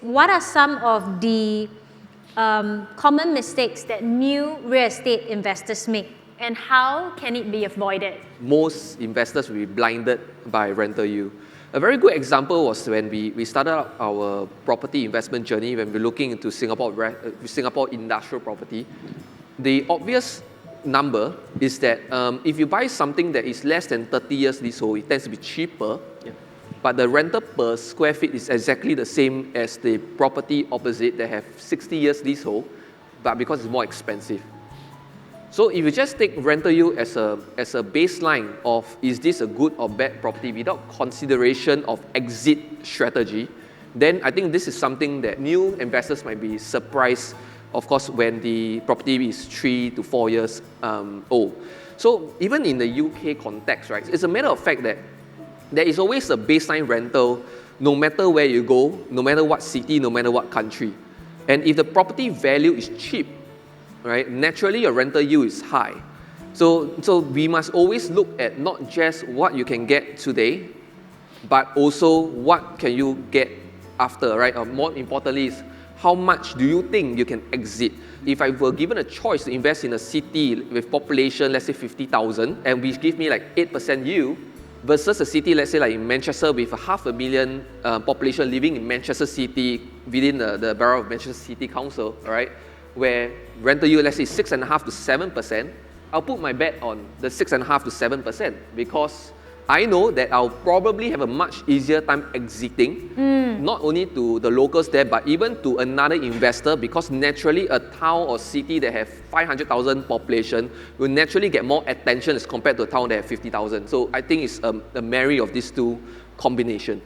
what are some of the common mistakes that new real estate investors make, and how can it be avoided? Most investors will be blinded by rental yield. A very good example was when we started our property investment journey, when we're looking into Singapore industrial property. The obvious number is that if you buy something that is less than 30 years leasehold, it tends to be cheaper, but the rental per square feet is exactly the same as the property opposite that have 60 years leasehold, but because it's more expensive. So if you just take rental yield as a baseline of is this a good or bad property without consideration of exit strategy, then I think this is something that new investors might be surprised, of course, when the property is 3 to 4 years old. So even in the UK context, right, it's a matter of fact that there is always a baseline rental no matter where you go, no matter what city, no matter what country. And if the property value is cheap, right, naturally your rental yield is high. So we must always look at not just what you can get today, but also what can you get after, right? Or more importantly is how much do you think you can exit? If I were given a choice to invest in a city with population, let's say 50,000, and which give me like 8% yield, versus a city, let's say like in Manchester with a 500,000 population living in Manchester City within the borough of Manchester City Council, right, where rental yield, let's say 6.5% to 7%, I'll put my bet on the 6.5% to 7% because I know that I'll probably have a much easier time exiting, not only to the locals there, but even to another investor, because naturally a town or city that have 500,000 population will naturally get more attention as compared to a town that have 50,000. So I think it's a marry of these two combination.